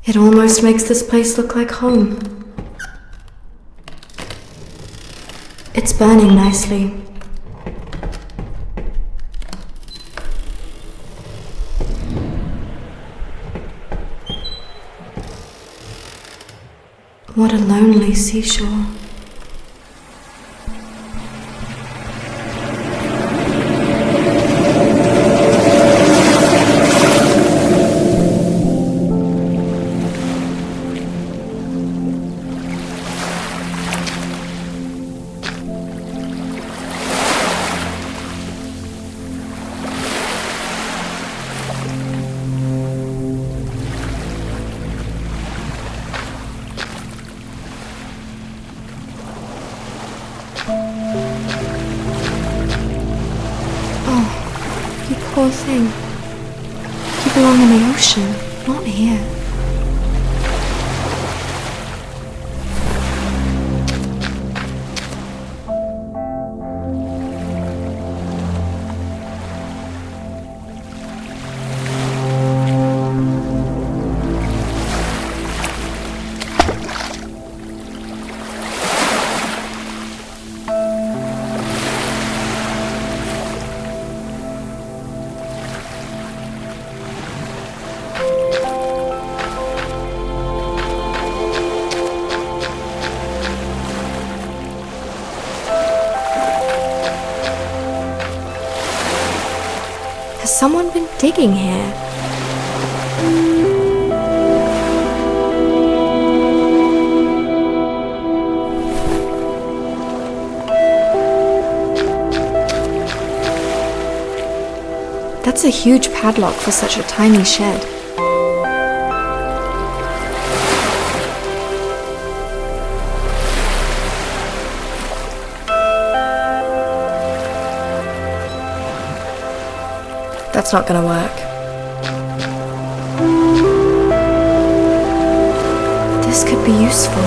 It almost makes this place look like home. It's burning nicely. What a lonely seashore. Oh, you poor thing. You belong in the ocean, not here. Has someone been digging here? That's a huge padlock for such a tiny shed. That's not gonna work. This could be useful.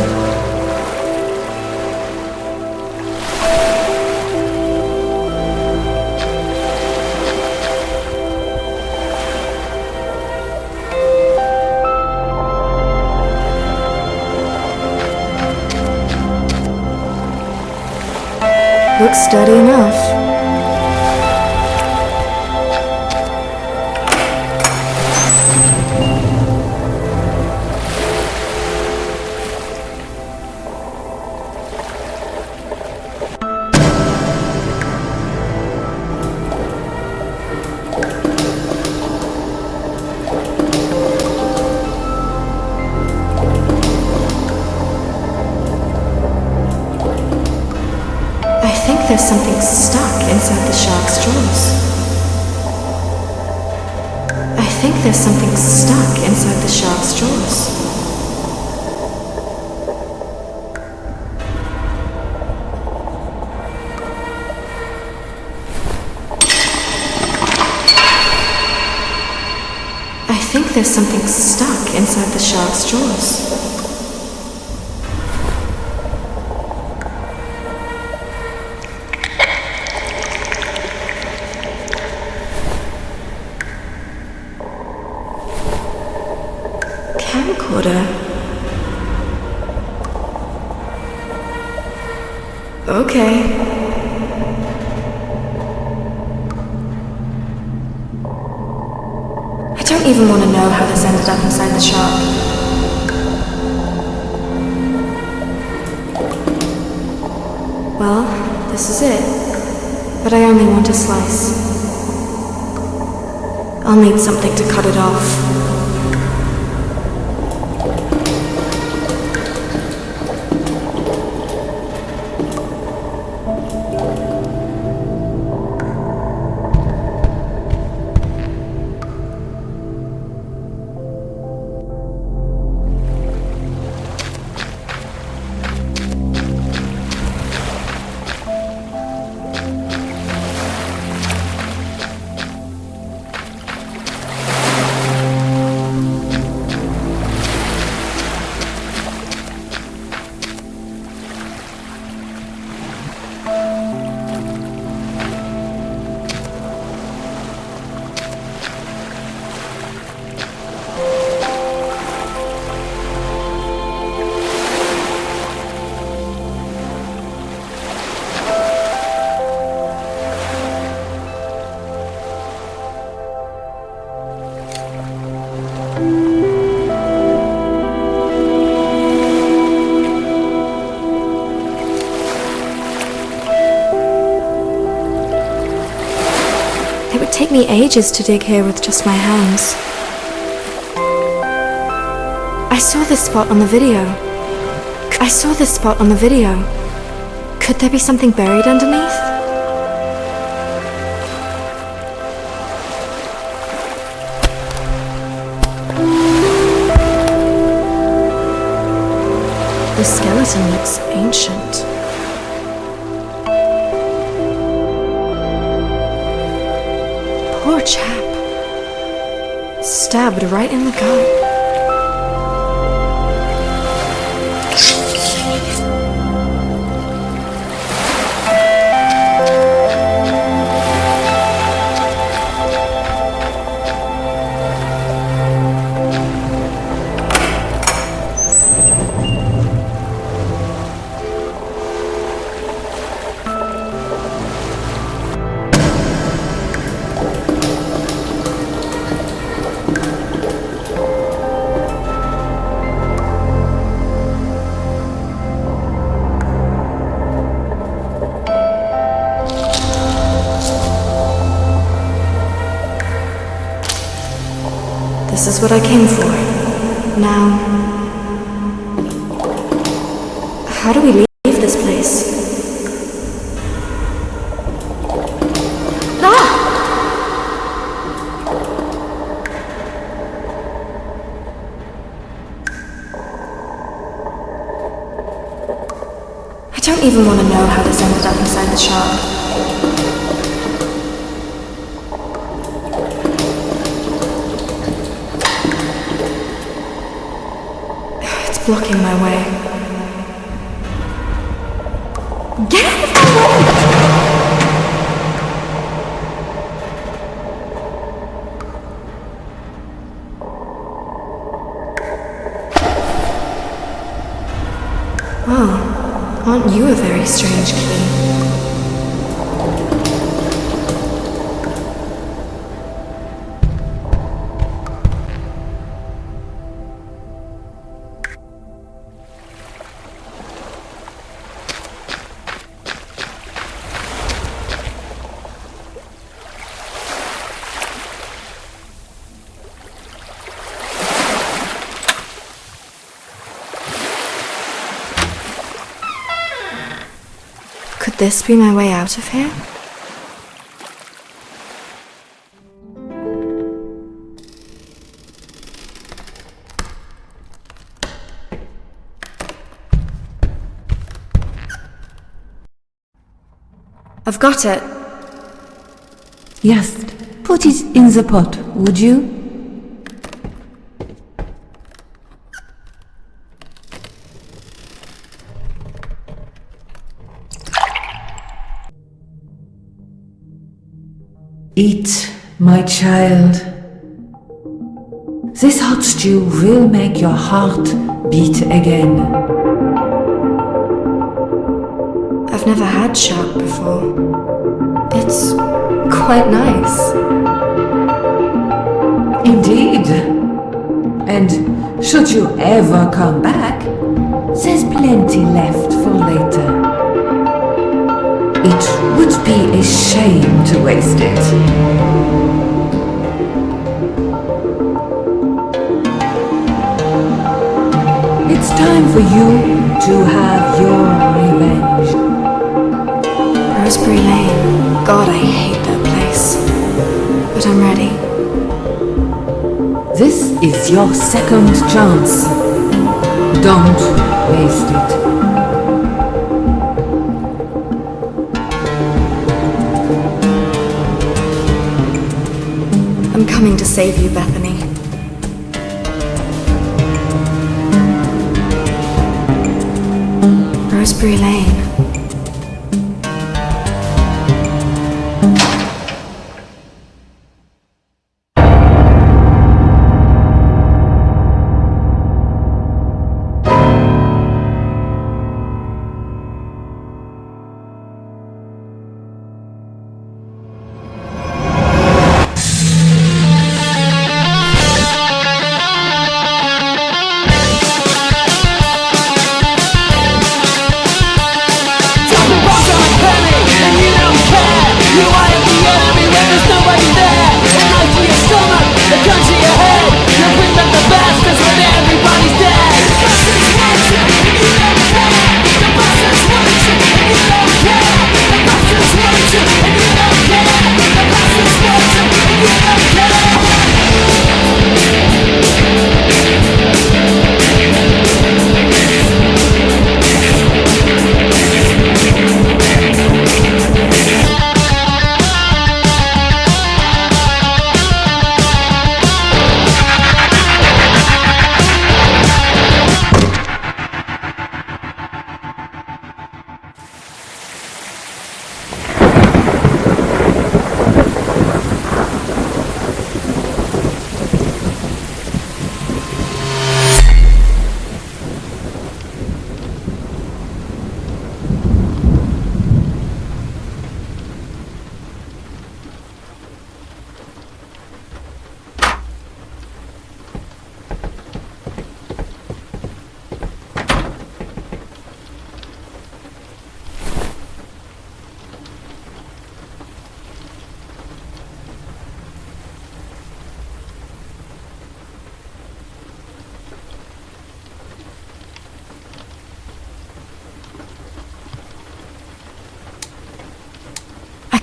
Looks sturdy enough. There's something stuck inside the shark's jaws. I think there's something stuck inside the shark's jaws. I think there's something stuck inside the shark's jaws. Okay. I don't even want to know how this ended up inside the shark. Well, this is it. But I only want a slice. I'll need something to cut it off. It would take me ages to dig here with just my hands. I saw this spot on the video. Could there be something buried underneath? The skeleton looks ancient. Poor chap. Stabbed right in the gut. This is what I came for. Now, how do we leave this place? Ah! I don't even want to know how this ended up inside the shop. Blocking my way. Get out of my way! Oh, aren't you a very strange key? Could this be my way out of here? I've got it. Yes, put it in the pot, would you? Eat, my child. This hot stew will make your heart beat again. I've never had shark before. It's quite nice. Indeed. And should you ever come back, there's plenty left for later. It would be a shame to waste it. It's time for you to have your revenge. Rosemary Lane. God, I hate that place. But I'm ready. This is your second chance. Don't waste it. I'm coming to save you, Bethany. Rosemary Lane.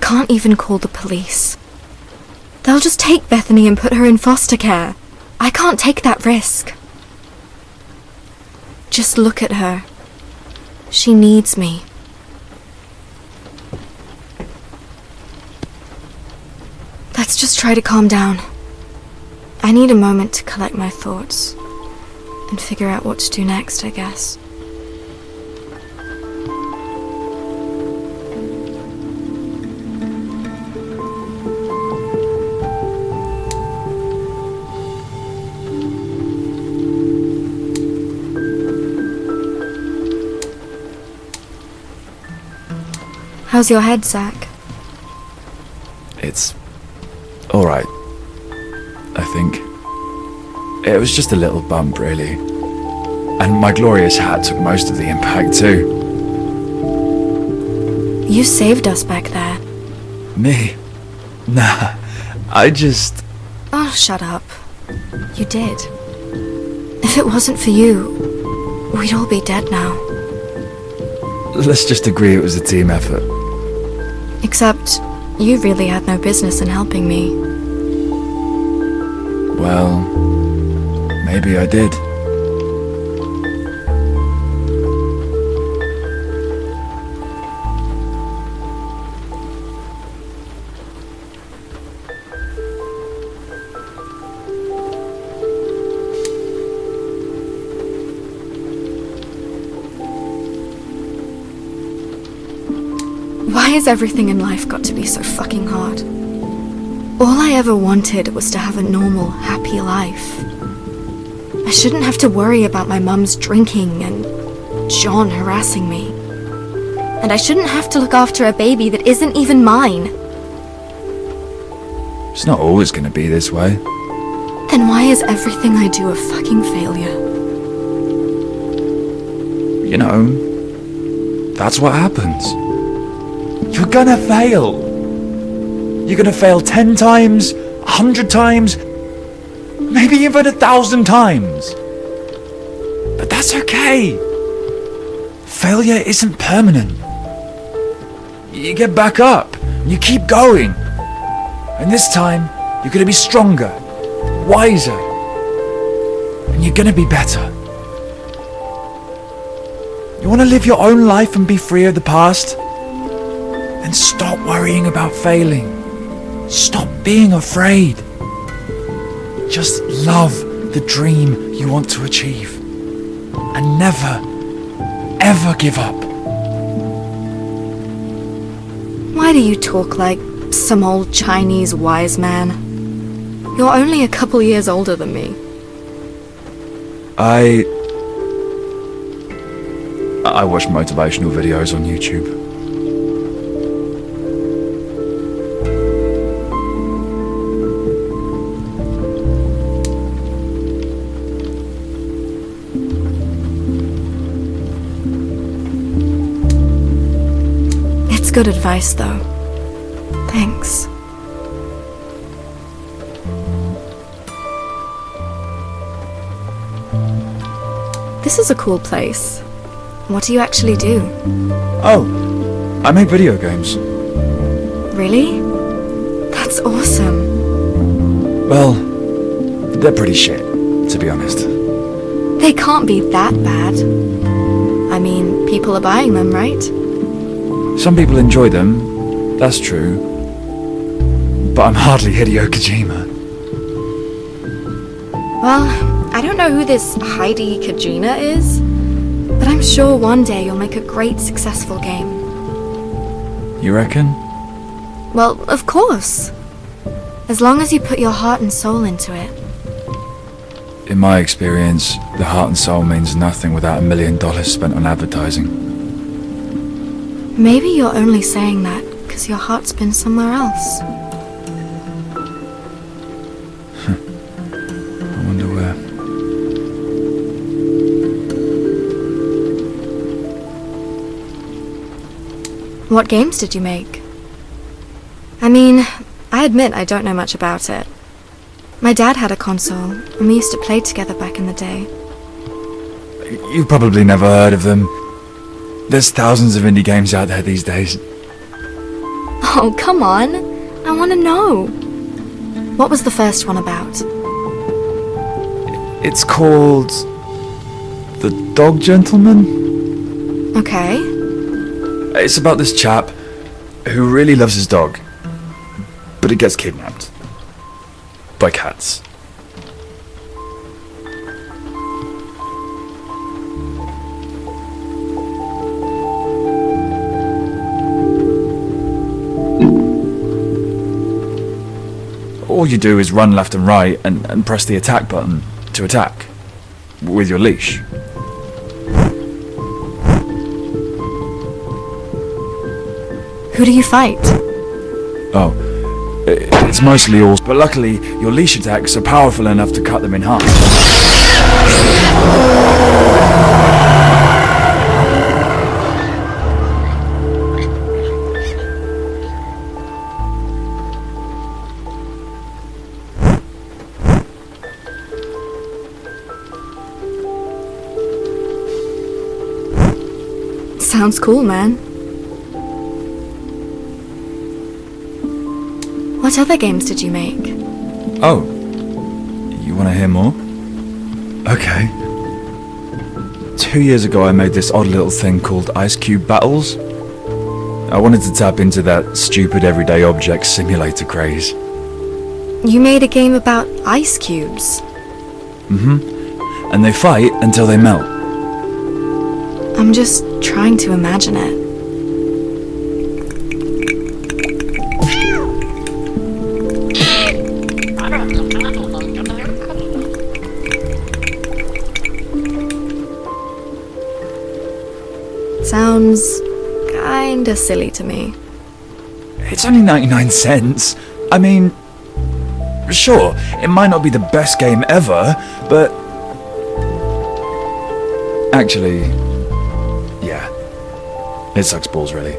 can't even call the police. They'll just take Bethany and put her in foster care. I can't take that risk. Just look at her. She needs me. Let's just try to calm down. I need a moment to collect my thoughts and figure out what to do next, I guess. How's your head, Zach? It's alright, I think. It was just a little bump, really. And my glorious hat took most of the impact, too. You saved us back there. Me? Nah, I just... Oh, shut up. You did. If it wasn't for you, we'd all be dead now. Let's just agree it was a team effort. Except, you really had no business in helping me. Well, maybe I did. Why has everything in life got to be so fucking hard? All I ever wanted was to have a normal, happy life. I shouldn't have to worry about my mum's drinking and John harassing me. And I shouldn't have to look after a baby that isn't even mine. It's not always gonna be this way. Then why is everything I do a fucking failure? You know, that's what happens. You're gonna fail. You're gonna fail 10 times, 100 times, maybe even 1,000 times. But that's okay. Failure isn't permanent. You get back up, you keep going. And this time, you're gonna be stronger, wiser, and you're gonna be better. You wanna live your own life and be free of the past? Then stop worrying about failing. Stop being afraid. Just love the dream you want to achieve. And never, ever give up. Why do you talk like some old Chinese wise man? You're only a couple years older than me. I watch motivational videos on YouTube. It's good advice, though. Thanks. This is a cool place. What do you actually do? Oh, I make video games. Really? That's awesome. Well, they're pretty shit, to be honest. They can't be that bad. I mean, people are buying them, right? Some people enjoy them, that's true. But I'm hardly Hideo Kojima. Well, I don't know who this Heidi Kojima is, but I'm sure one day you'll make a great, successful game. You reckon? Well, of course. As long as you put your heart and soul into it. In my experience, the heart and soul means nothing without $1 million spent on advertising. Maybe you're only saying that because your heart's been somewhere else. I wonder where. What games did you make? I mean, I admit I don't know much about it. My dad had a console, and we used to play together back in the day. You've probably never heard of them. There's thousands of indie games out there these days. Oh, come on. I want to know. What was the first one about? It's called... The Dog Gentleman? Okay. It's about this chap who really loves his dog, but he gets kidnapped. By cats. All you do is run left and right and press the attack button to attack. With your leash. Who do you fight? Oh, it's mostly all... But luckily, your leash attacks are powerful enough to cut them in half. Sounds cool, man. What other games did you make? Oh, you want to hear more? Okay. 2 years ago I made this odd little thing called Ice Cube Battles. I wanted to tap into that stupid everyday object simulator craze. You made a game about ice cubes. Mm-hmm. And they fight until they melt. I'm just trying to imagine it. Sounds kinda silly to me. It's only 99 cents. I mean, sure, it might not be the best game ever, but... Actually, yeah, it sucks balls, really.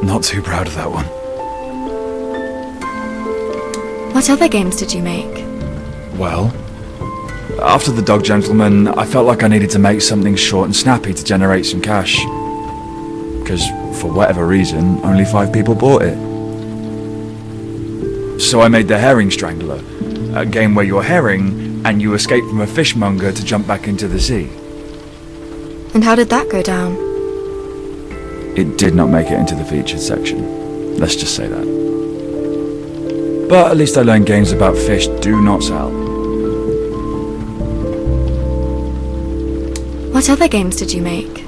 Not too proud of that one. What other games did you make? Well, after The Dog Gentleman, I felt like I needed to make something short and snappy to generate some cash. Because, for whatever reason, only 5 people bought it. So I made The Herring Strangler, a game where you're herring and you escape from a fishmonger to jump back into the sea. And how did that go down? It did not make it into the featured section. Let's just say that. But at least I learned games about fish do not sell. What other games did you make?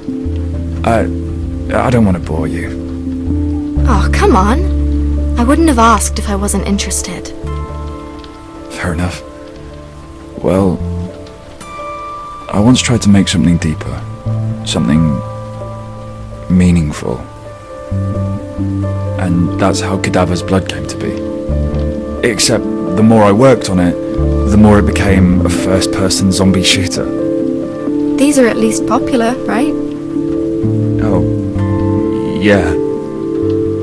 I don't want to bore you. Oh, come on. I wouldn't have asked if I wasn't interested. Fair enough. Well, I once tried to make something deeper. Something meaningful. And that's how Cadaver's Blood came to be. Except the more I worked on it, the more it became a first-person zombie shooter. These are at least popular, right? Oh, yeah.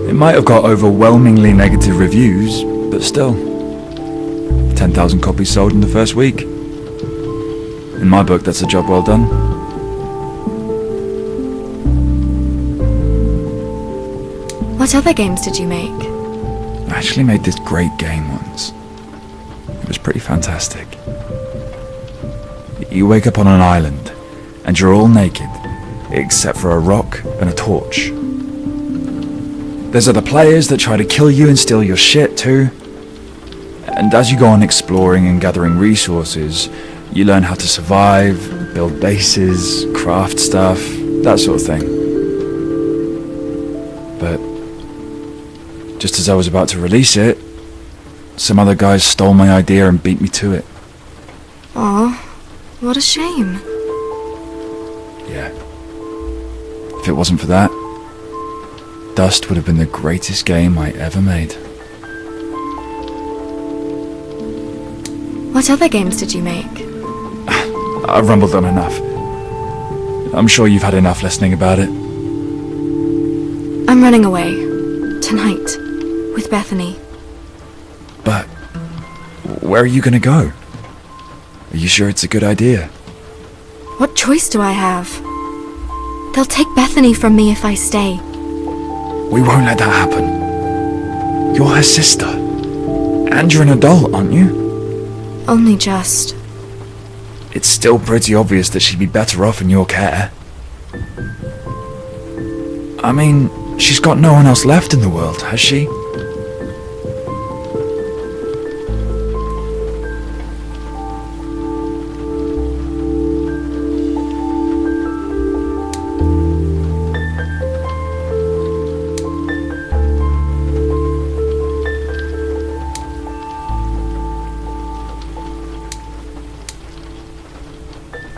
It might have got overwhelmingly negative reviews, but still. 10,000 copies sold in the first week. In my book, that's a job well done. What other games did you make? I actually made this great game once. It was pretty fantastic. You wake up on an island, and you're all naked, except for a rock and a torch. There's other players that try to kill you and steal your shit too. And as you go on exploring and gathering resources, you learn how to survive, build bases, craft stuff, that sort of thing. But just as I was about to release it, some other guys stole my idea and beat me to it. Aw, what a shame. Yeah. If it wasn't for that, Dust would have been the greatest game I ever made. What other games did you make? I've rumbled on enough. I'm sure you've had enough listening about it. I'm running away. Tonight. With Bethany. But where are you gonna go? Are you sure it's a good idea? What choice do I have? They'll take Bethany from me if I stay. We won't let that happen. You're her sister. And you're an adult, aren't you? Only just. It's still pretty obvious that she'd be better off in your care. I mean, she's got no one else left in the world, has she?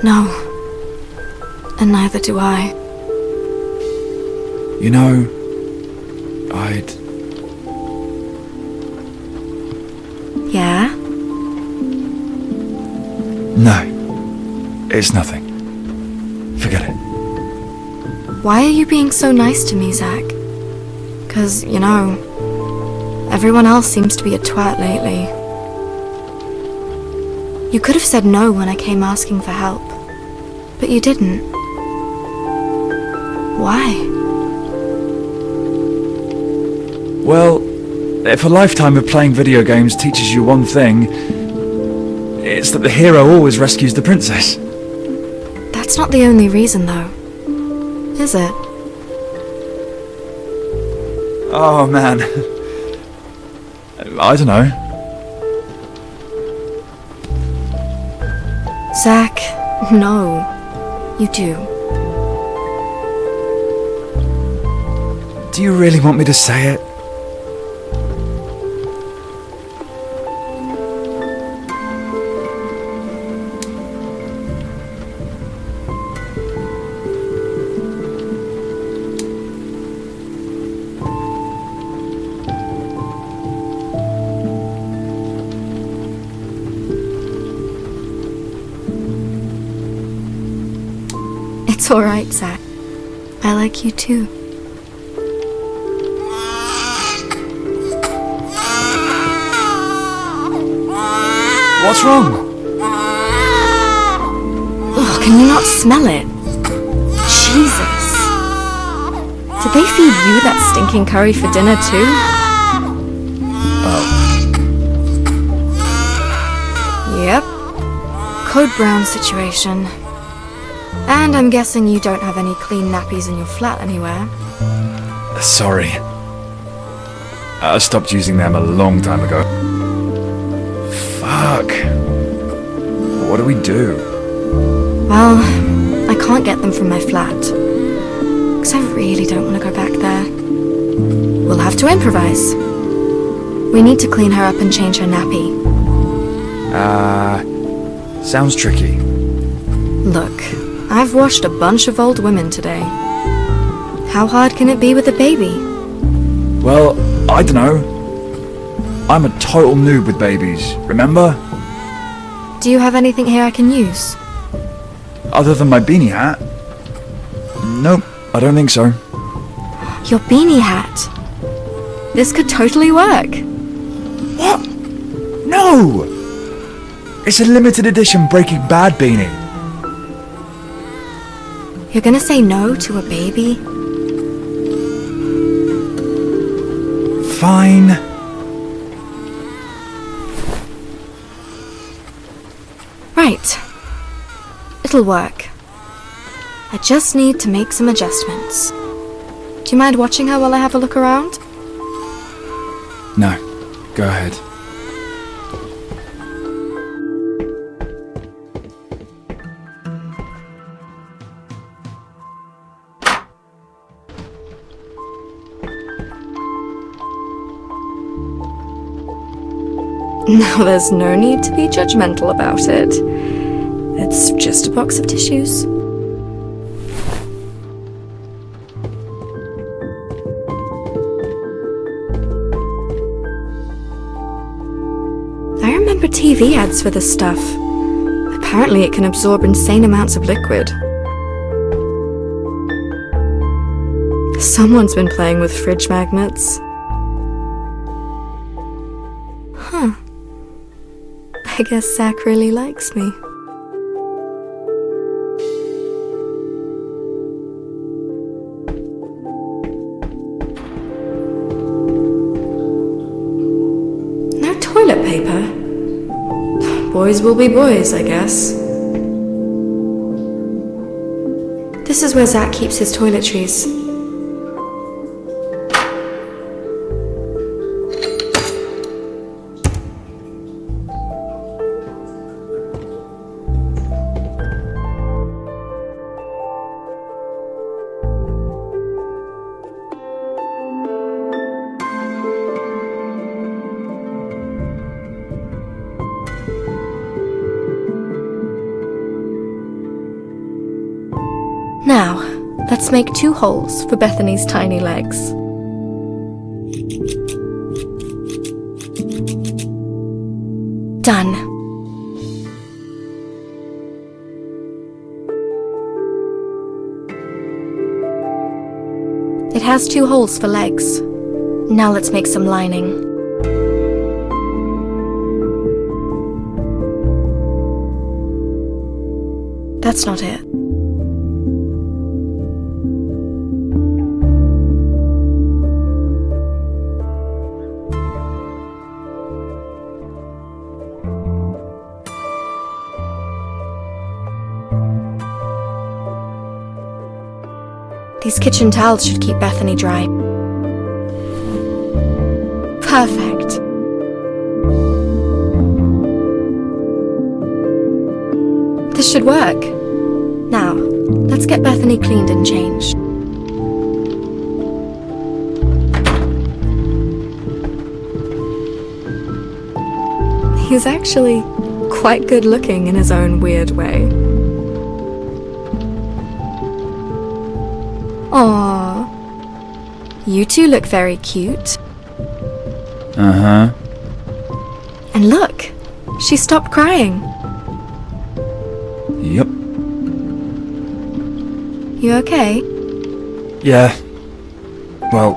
No. And neither do I. You know, I'd... Yeah? No. It's nothing. Forget it. Why are you being so nice to me, Zach? 'Cause, you know, everyone else seems to be a twat lately. You could have said no when I came asking for help, but you didn't. Why? Well, if a lifetime of playing video games teaches you one thing, it's that the hero always rescues the princess. That's not the only reason, though. Is it? Oh, man. I don't know. Zach, no. You do. Do you really want me to say it? It's alright, Zach. I like you too. What's wrong? Ugh, can you not smell it? Jesus. Did they feed you that stinking curry for dinner too? Oh. Yep. Code Brown situation. And I'm guessing you don't have any clean nappies in your flat anywhere. Sorry. I stopped using them a long time ago. Fuck. What do we do? Well, I can't get them from my flat. 'Cause I really don't want to go back there. We'll have to improvise. We need to clean her up and change her nappy. Sounds tricky. Look, I've washed a bunch of old women today. How hard can it be with a baby? Well, I don't know. I'm a total noob with babies, remember? Do you have anything here I can use? Other than my beanie hat? Nope, I don't think so. Your beanie hat. This could totally work. What? No! It's a limited edition Breaking Bad beanie. You're gonna say no to a baby? Fine. Right. It'll work. I just need to make some adjustments. Do you mind watching her while I have a look around? No, go ahead. Now there's no need to be judgmental about it. It's just a box of tissues. I remember TV ads for this stuff. Apparently it can absorb insane amounts of liquid. Someone's been playing with fridge magnets. Huh. I guess Zach really likes me. Boys will be boys, I guess. This is where Zach keeps his toiletries. Now, let's make 2 holes for Bethany's tiny legs. Done. It has 2 holes for legs. Now let's make some lining. That's not it. These kitchen towels should keep Bethany dry. Perfect. This should work. Now, let's get Bethany cleaned and changed. He's actually quite good looking in his own weird way. Aww. You two look very cute. Uh-huh. And look, she stopped crying. Yep. You okay? Yeah. Well,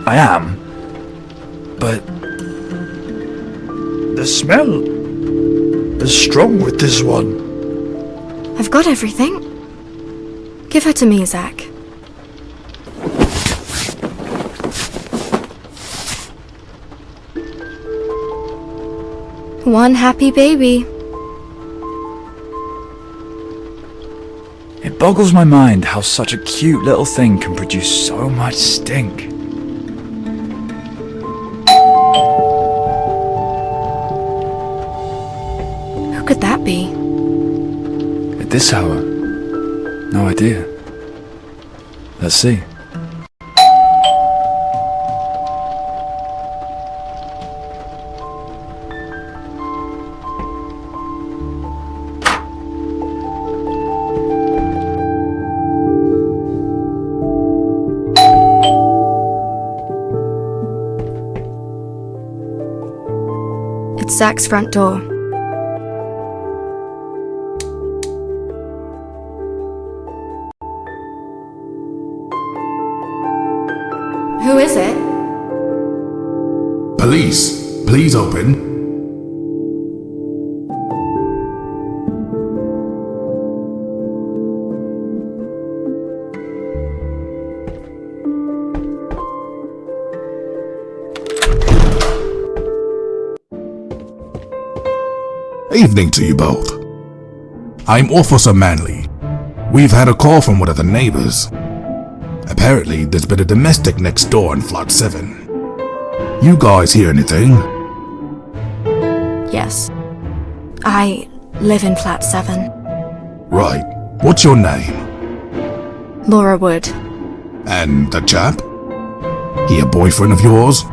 I am. But the smell is strong with this one. I've got everything. Give her to me, Zach. One happy baby. It boggles my mind how such a cute little thing can produce so much stink. Who could that be? At this hour? No idea. Let's see. It's Zach's front door. Who is it? Police, please open. Evening to you both. I'm Officer Manley. We've had a call from one of the neighbors. Apparently, there's been a domestic next door in flat 7. You guys hear anything? Yes. I live in flat 7. Right. What's your name? Laura Wood. And the chap? He a boyfriend of yours?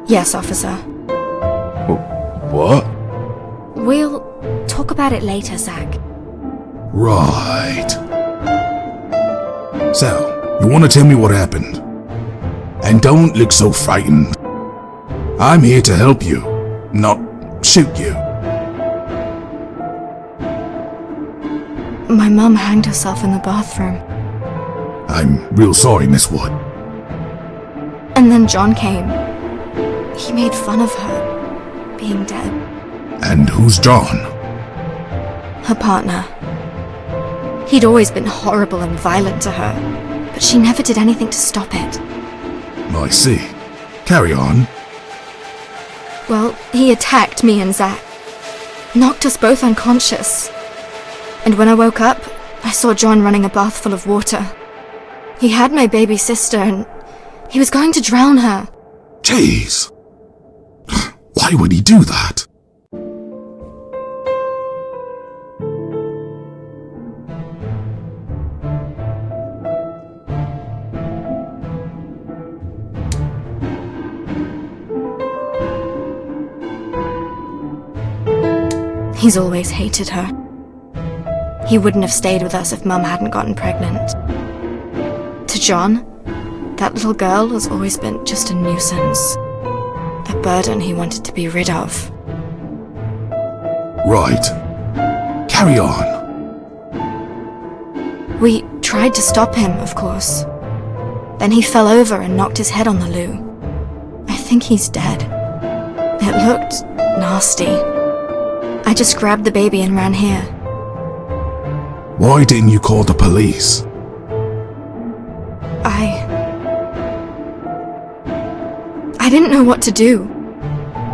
Yes, officer. What? We'll talk about it later, Zach. Right. So, you want to tell me what happened? And don't look so frightened. I'm here to help you, not shoot you. My mum hanged herself in the bathroom. I'm real sorry, Miss Wood. And then John came. He made fun of her being dead. And who's John? Her partner. He'd always been horrible and violent to her. but she never did anything to stop it. I see. Carry on. Well, he attacked me and Zach. Knocked us both unconscious. And when I woke up, I saw John running a bath full of water. He had my baby sister and he was going to drown her. Jeez. Why would he do that? He's always hated her. He wouldn't have stayed with us if Mum hadn't gotten pregnant. To John, that little girl has always been just a nuisance. A burden he wanted to be rid of. Right. Carry on. We tried to stop him, of course. Then he fell over and knocked his head on the loo. I think he's dead. It looked nasty. I just grabbed the baby and ran here. Why didn't you call the police? I didn't know what to do.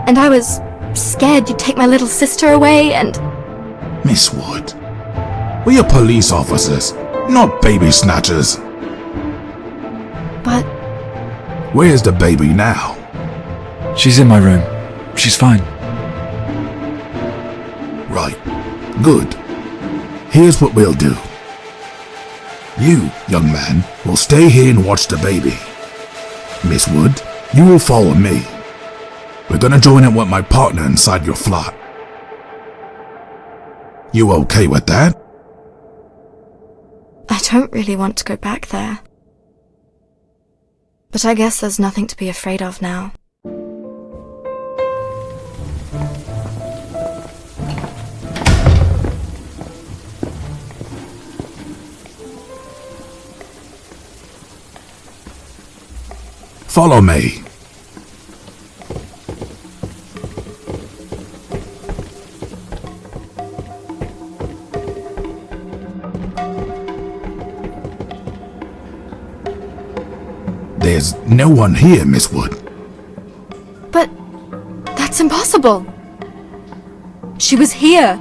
And I was scared you'd take my little sister away and... Miss Wood, we are police officers, not baby snatchers. But... Where's the baby now? She's in my room. She's fine. Right. Good. Here's what we'll do. You, young man, will stay here and watch the baby. Miss Wood, you will follow me. We're gonna join up with my partner inside your flat. You okay with that? I don't really want to go back there. But I guess there's nothing to be afraid of now. Follow me. There's no one here, Miss Wood. But that's impossible. She was here,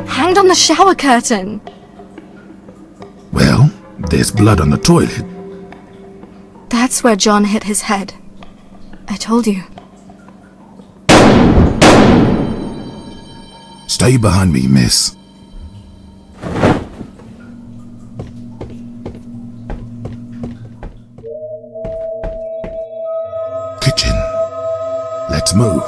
hanged on the shower curtain. Well, there's blood on the toilet. That's where John hit his head. I told you. Stay behind me, miss. Kitchen. Let's move.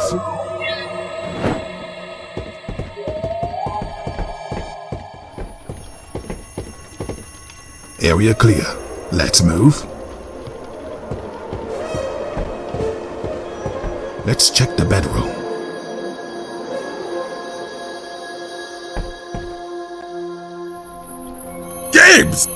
Area clear. Let's move. Let's check the bedroom. Gibbs!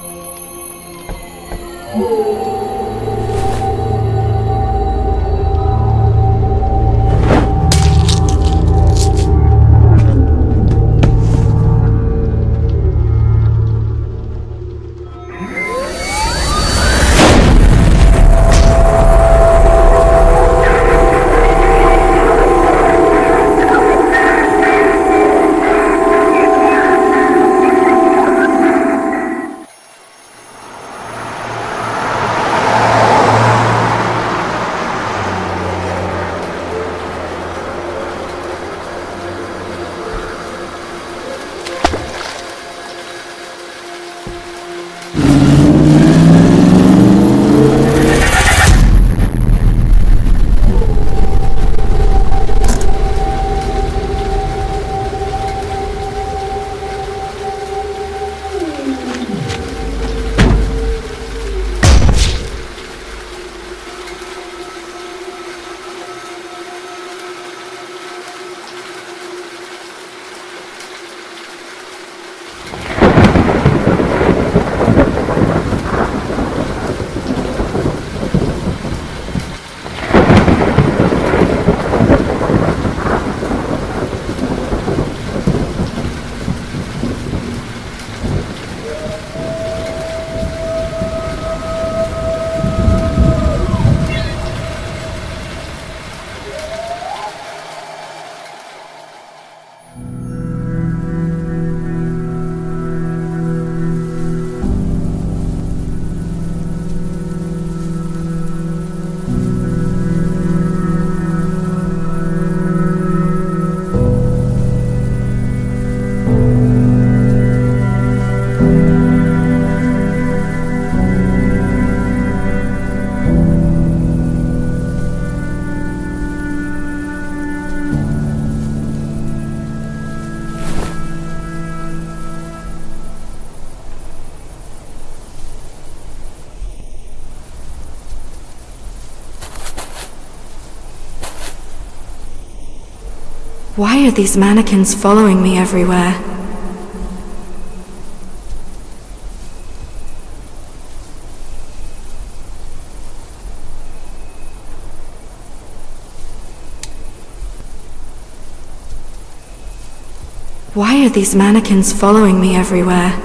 Why are these mannequins following me everywhere? Why are these mannequins following me everywhere?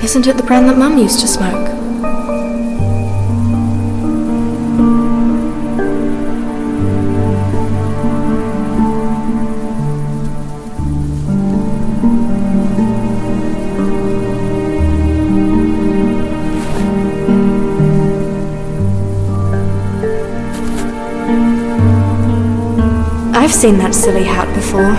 Isn't it the brand that Mum used to smoke? I've seen that silly hat before.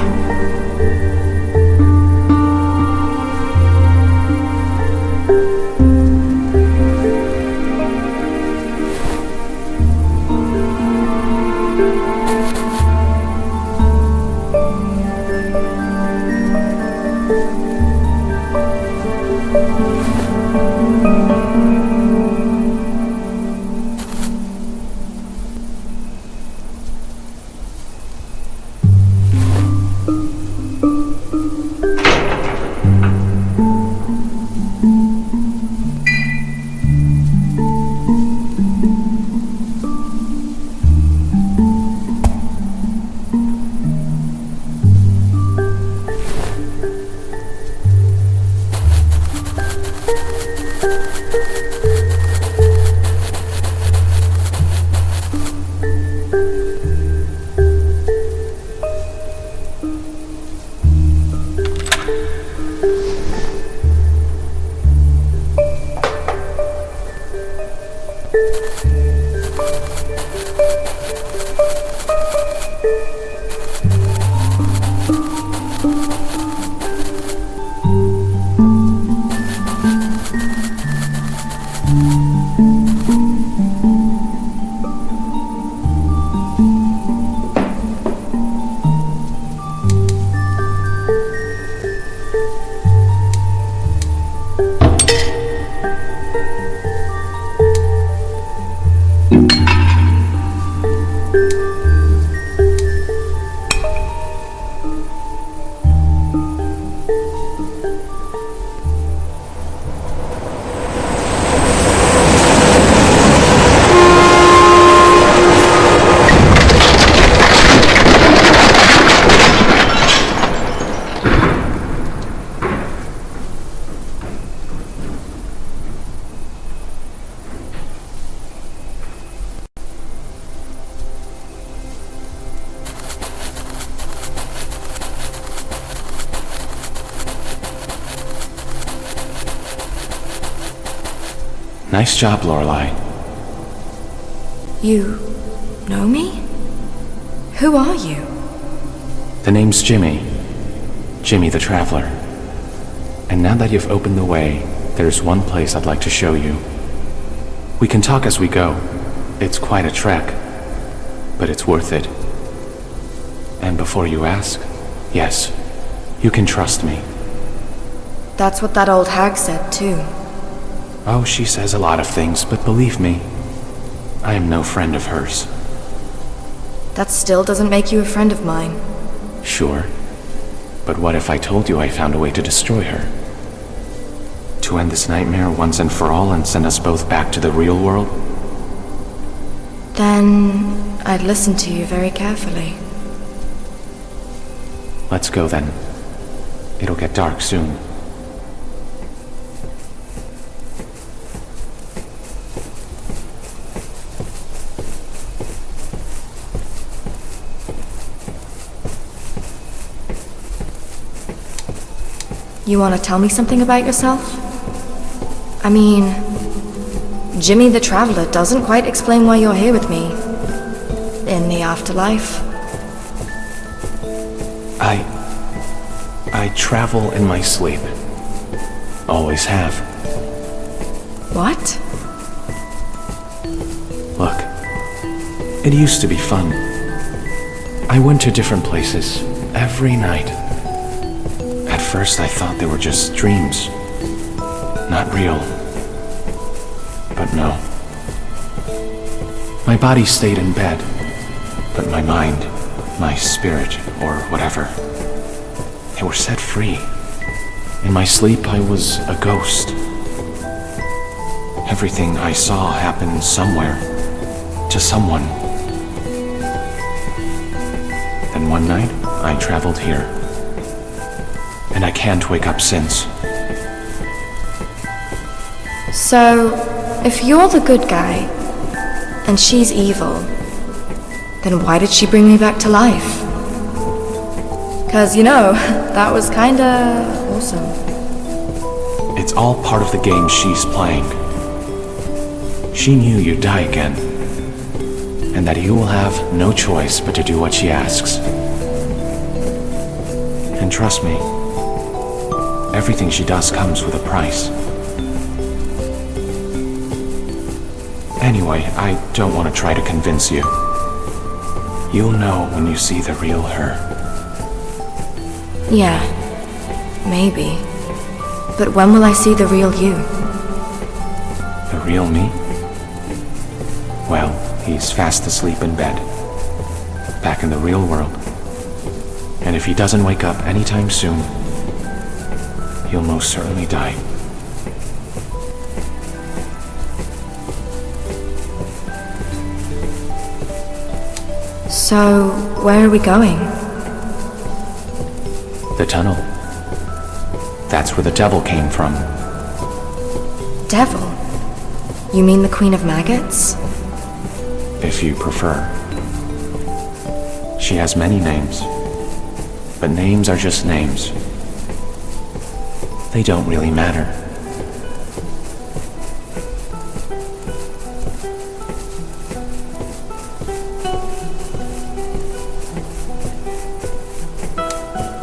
Nice job, Lorelai. You know me? Who are you? The name's Jimmy. Jimmy the Traveler. And now that you've opened the way, there's one place I'd like to show you. We can talk as we go. It's quite a trek, but it's worth it. And before you ask, yes, you can trust me. That's what that old hag said, too. Oh, she says a lot of things, but believe me, I am no friend of hers. That still doesn't make you a friend of mine. Sure. But what if I told you I found a way to destroy her? To end this nightmare once and for all and send us both back to the real world? Then I'd listen to you very carefully. Let's go then. It'll get dark soon. You want to tell me something about yourself? I mean, Jimmy the Traveler doesn't quite explain why you're here with me. In the afterlife. I travel in my sleep. Always have. What? Look, it used to be fun. I went to different places every night. At first I thought they were just dreams, not real. But no. My body stayed in bed, but my mind, my spirit, or whatever, they were set free. In my sleep I was a ghost. Everything I saw happened somewhere, to someone. Then one night, I traveled here. And I can't wake up since. So, if you're the good guy, and she's evil, then why did she bring me back to life? 'Cause, you know, that was kinda awesome. It's all part of the game she's playing. She knew you'd die again, and that you will have no choice but to do what she asks. And trust me, everything she does comes with a price. Anyway, I don't want to try to convince you. You'll know when you see the real her. Yeah, maybe. But when will I see the real you? The real me? Well, he's fast asleep in bed, back in the real world. And if he doesn't wake up anytime soon, he'll most certainly die. So, where are we going? The tunnel. That's where the devil came from. Devil? You mean the Queen of Maggots? If you prefer. She has many names, but names are just names. They don't really matter.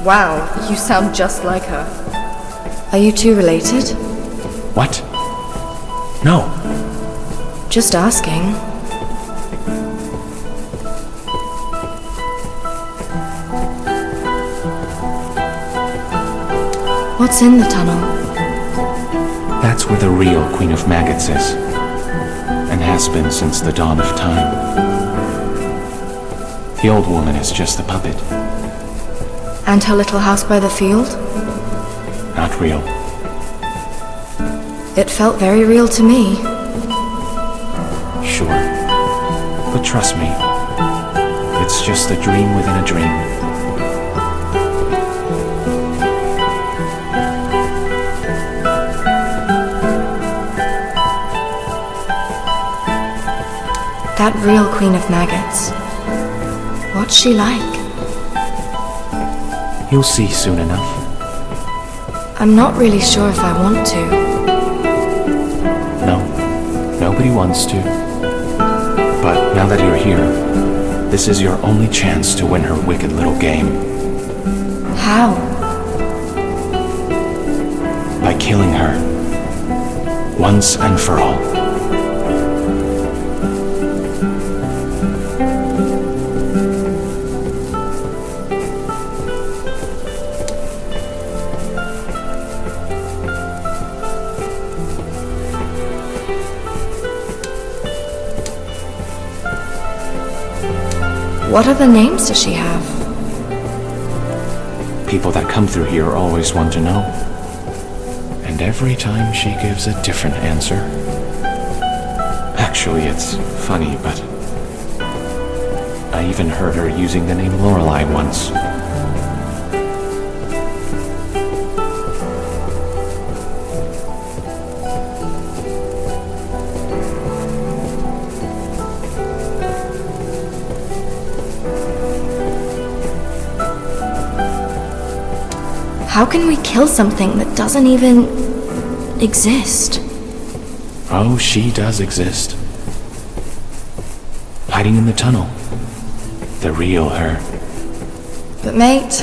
Wow, you sound just like her. Are you two related? What? No. Just asking. What's in the tunnel? That's where the real Queen of Maggots is, and has been since the dawn of time. The old woman is just a puppet. And her little house by the field? Not real. It felt very real to me. Sure. But trust me, it's just a dream within a dream. That real Queen of Maggots. What's she like? You'll see soon enough. I'm not really sure if I want to. No, nobody wants to. But now that you're here, this is your only chance to win her wicked little game. How? By killing her. Once and for all. What other names does she have? People that come through here always want to know. And every time she gives a different answer. Actually, it's funny, but I even heard her using the name Lorelai once. How can we kill something that doesn't even exist? Oh, she does exist. Hiding in the tunnel. The real her. But mate,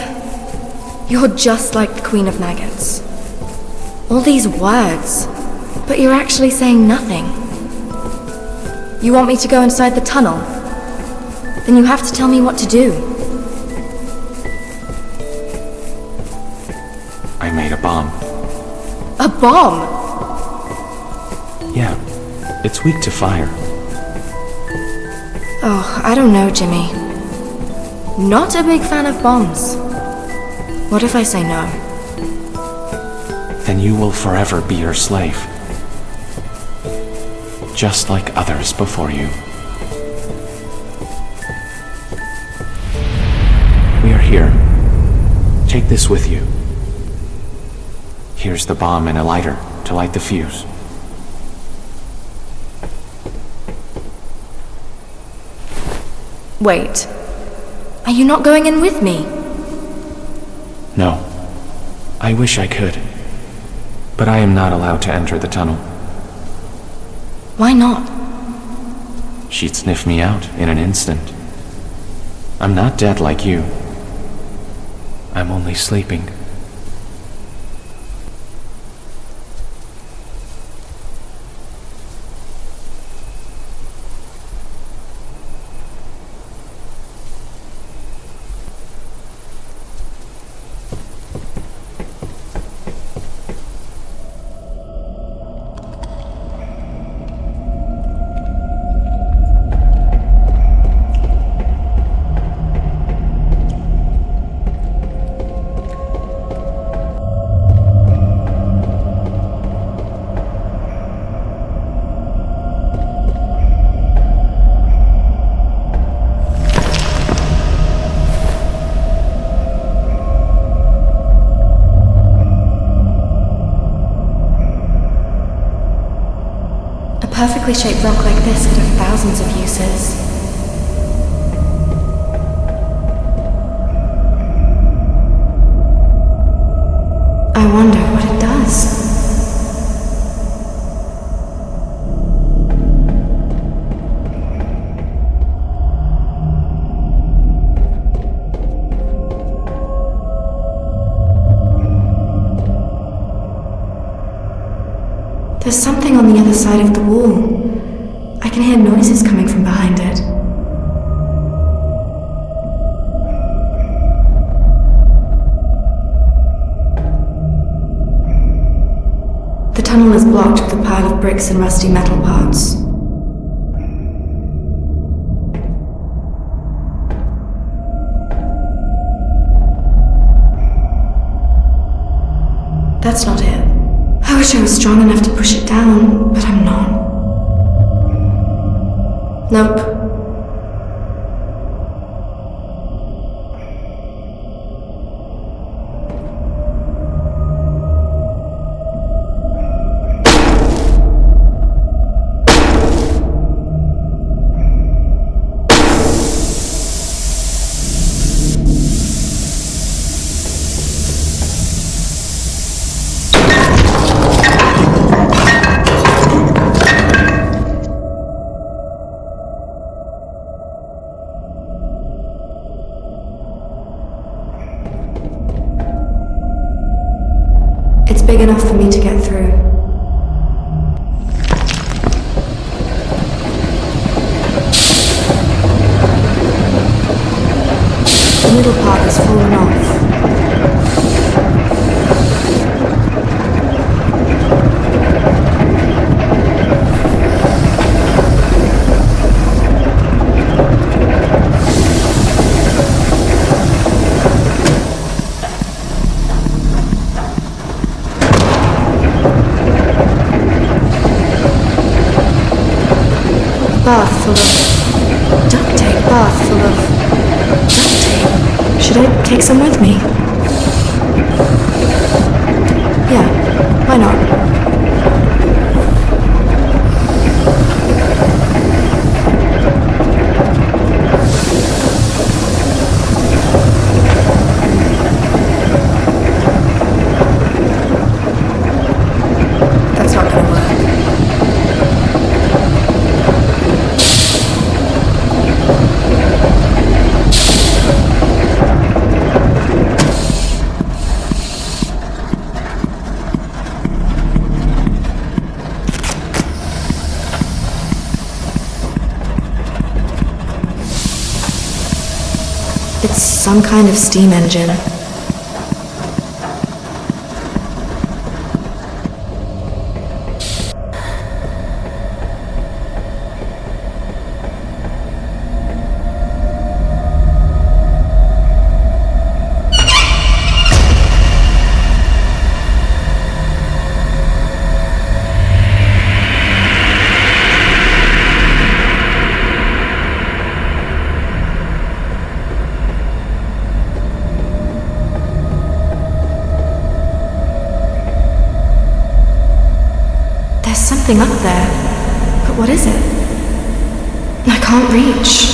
you're just like the Queen of Maggots. All these words, but you're actually saying nothing. You want me to go inside the tunnel? Then you have to tell me what to do. I made a bomb. A bomb? Yeah, it's weak to fire. Oh, I don't know, Jimmy. Not a big fan of bombs. What if I say no? Then you will forever be your slave. Just like others before you. We are here. Take this with you. Here's the bomb and a lighter to light the fuse. Wait. Are you not going in with me? No. I wish I could. But I am not allowed to enter the tunnel. Why not? She'd sniff me out in an instant. I'm not dead like you. I'm only sleeping. A perfectly shaped rock like this could have thousands of uses. I wonder what it does. There's something on the other side of the wall. I can hear noises coming from behind it. The tunnel is blocked with a pile of bricks and rusty metal parts. That's not it. I wish I was strong enough to push it down, but I'm not. Nope. It's big enough for me to get through. The middle part has fallen off. Bath full of duct tape. Bath full of duct tape. Should I take some with me? Yeah, why not? That's not gonna work. It's some kind of steam engine. There's something up there, but what is it? I can't reach.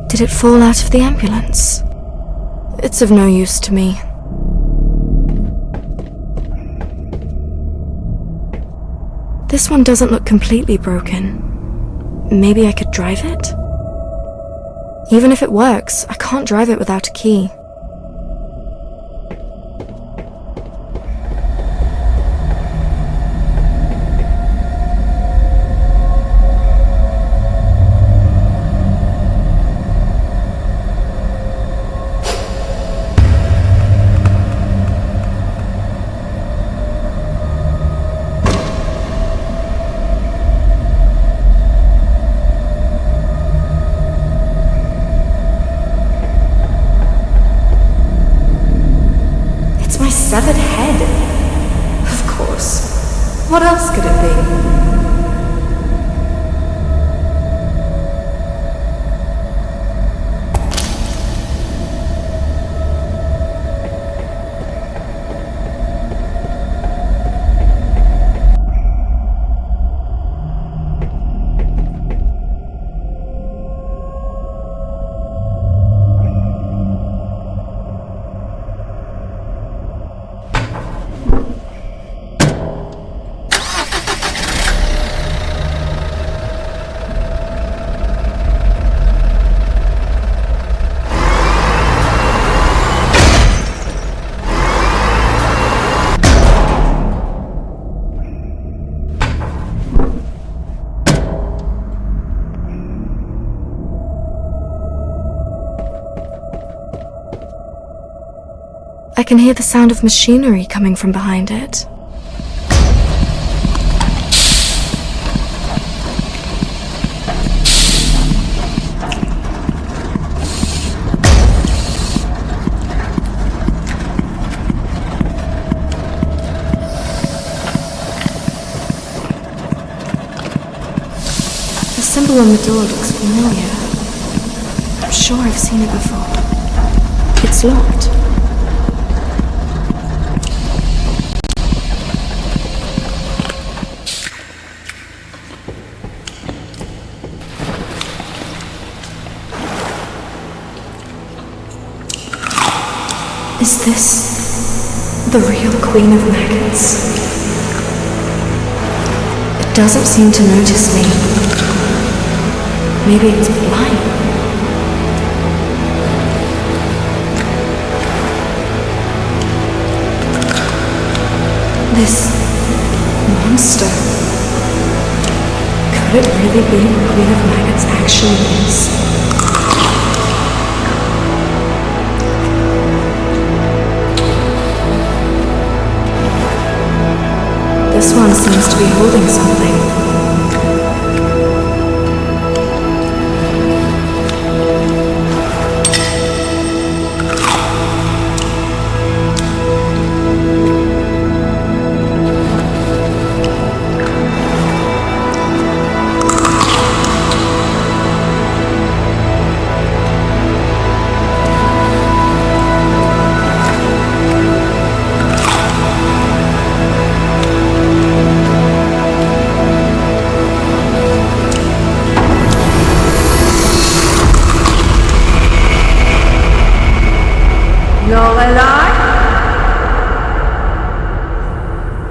Did it fall out of the ambulance? It's of no use to me. This one doesn't look completely broken. Maybe I could drive it? Even if it works, I can't drive it without a key. Severed head. Of course. What else could it be? I can hear the sound of machinery coming from behind it. The symbol on the door looks familiar. I'm sure I've seen it before. It's locked. Is this the real Queen of Maggots? It doesn't seem to notice me. Maybe it's blind. This monster. Could it really be what Queen of Maggots actually is? This one seems to be holding something.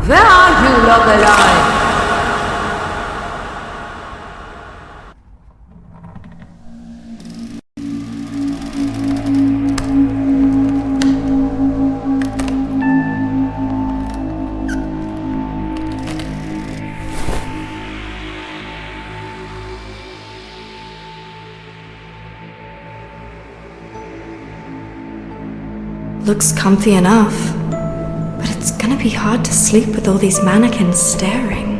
Where are you, Lorelai? Looks comfy enough, but it's gonna be hard to sleep with all these mannequins staring.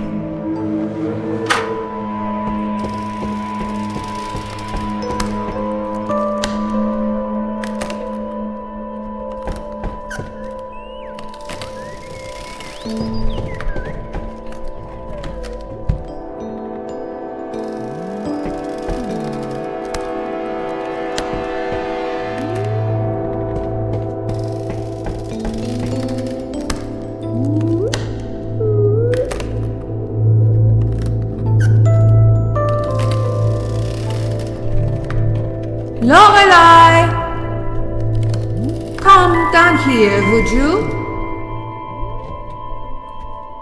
Lorelai! Come down here, would you?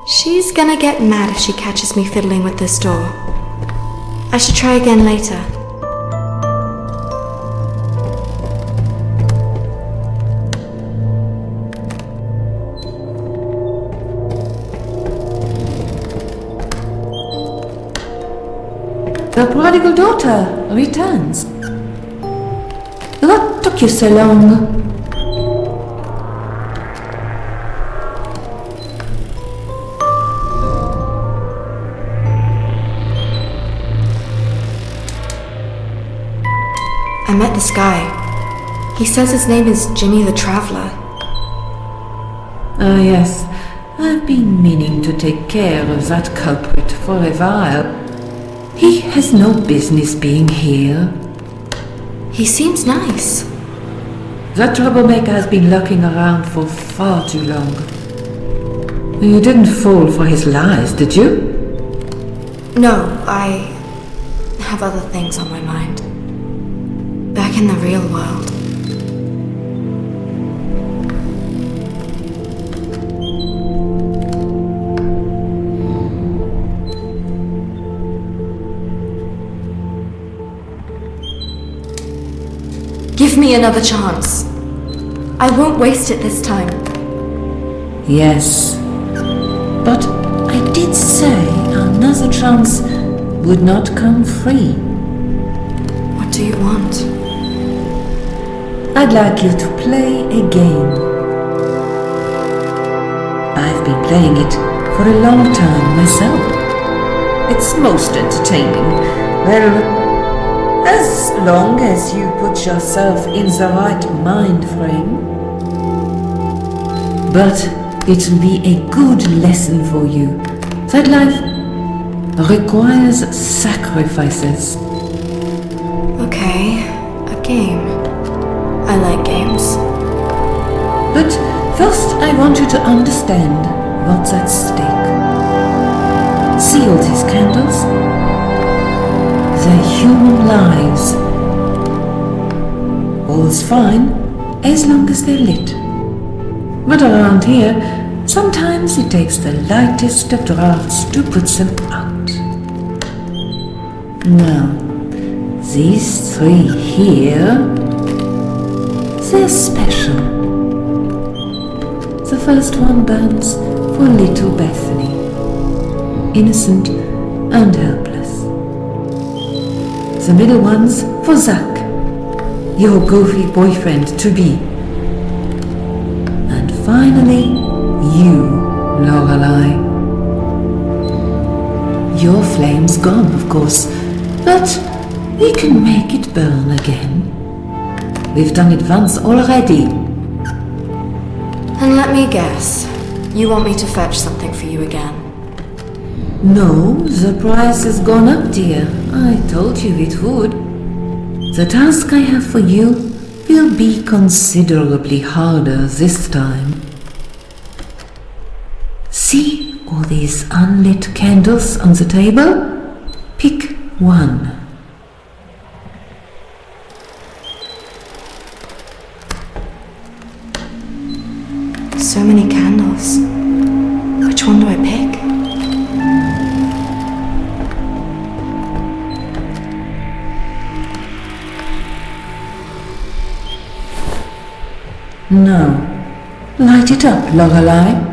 She's gonna get mad if she catches me fiddling with this door. I should try again later. The prodigal daughter returns. What took you so long? I met this guy. He says his name is Jimmy the Traveler. Ah, yes. I've been meaning to take care of that culprit for a while. He has no business being here. He seems nice. That troublemaker has been lurking around for far too long. You didn't fall for his lies, did you? No, I have other things on my mind. Back in the real world. Give me another chance. I won't waste it this time. Yes. But I did say another chance would not come free. What do you want? I'd like you to play a game. I've been playing it for a long time myself. It's most entertaining. Well, as long as you put yourself in the right mind frame. But it'll be a good lesson for you that life requires sacrifices. Okay, a game. I like games. But first I want you to understand what's at stake. See all these candles? They're human lives. All's fine as long as they're lit. But around here, sometimes it takes the lightest of drafts to put them out. Now, these three here, they're special. The first one burns for little Bethany, innocent and helpless. The middle one's for Zach, your goofy boyfriend-to-be. And finally, you, Lorelai. Your flame's gone, of course, but we can make it burn again. We've done it once already. And let me guess, you want me to fetch something for you again? No, the price has gone up, dear. I told you it would. The task I have for you will be considerably harder this time. See all these unlit candles on the table? Pick one. So many candles. Which one Now, light it up, Lorelai.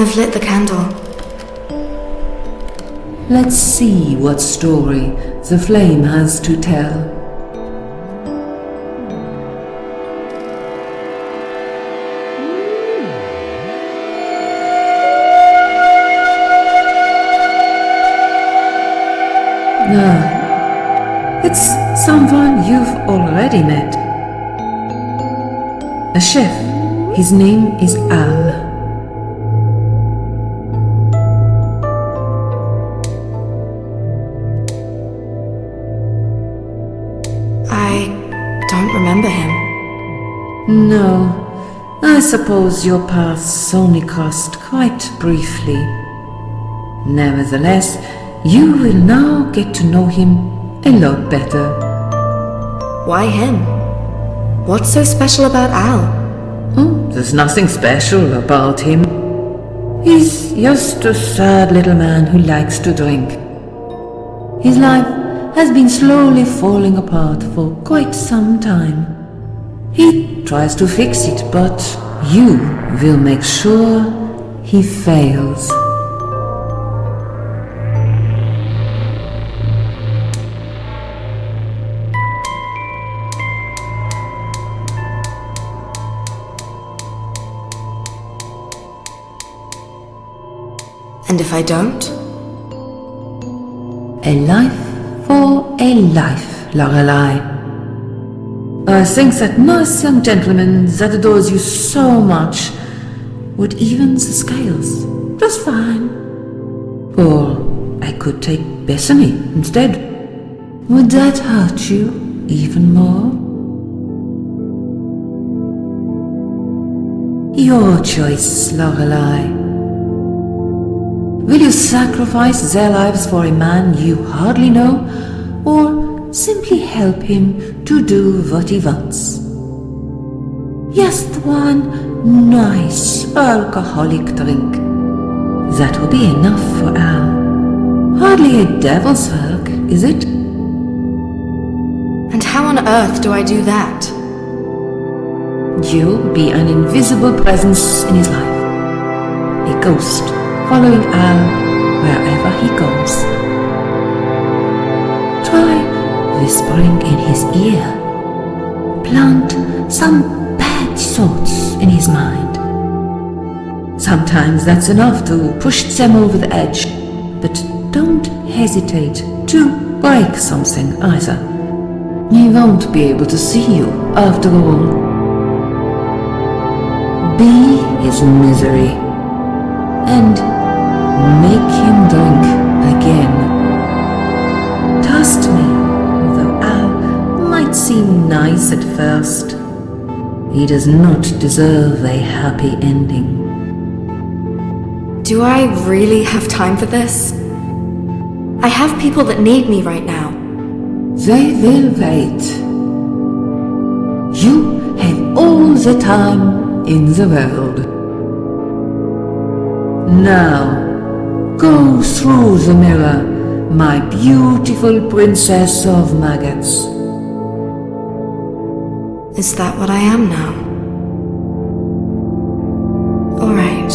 I've lit the candle. Let's see what story the flame has to tell. It's someone you've already met. A chef. His name is Al. I don't remember him. No, I suppose your paths only crossed quite briefly. Nevertheless, you will now get to know him a lot better. Why him? What's so special about Al? Oh, there's nothing special about him. He's just a sad little man who likes to drink. His life has been slowly falling apart for quite some time. He tries to fix it, but you will make sure he fails. And if I don't? A life for a life, Lorelai. I think that nice young gentleman that adores you so much would even the scales just fine. Or I could take Bethany instead. Would that hurt you even more? Your choice, Lorelai. Will you sacrifice their lives for a man you hardly know, or simply help him to do what he wants? Just one nice alcoholic drink. That will be enough for Al. Hardly a devil's work, is it? And how on earth do I do that? You'll be an invisible presence in his life. A ghost following Al wherever he goes. Try whispering in his ear. Plant some bad thoughts in his mind. Sometimes that's enough to push them over the edge, but don't hesitate to break something either. He won't be able to see you after all. Be his misery, and make him drink again. Trust me, though Al might seem nice at first, he does not deserve a happy ending. Do I really have time for this? I have people that need me right now. They will wait. You have all the time in the world. Now, go through the mirror, my beautiful princess of maggots. Is that what I am now? All right.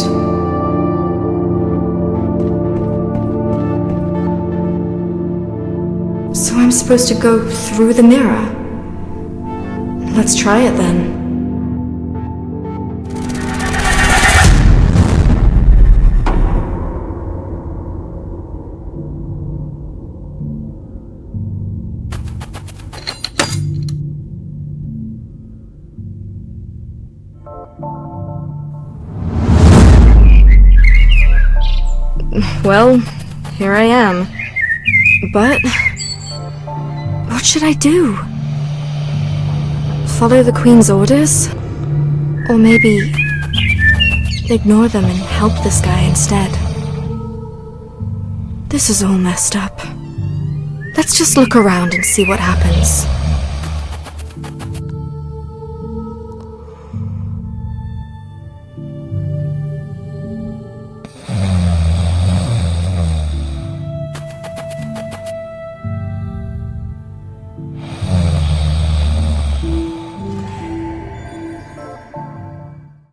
So I'm supposed to go through the mirror. Let's try it then. Well, here I am. But What should I do? Follow the Queen's orders? Or maybe ignore them and help this guy instead? This is all messed up. Let's just look around and see what happens.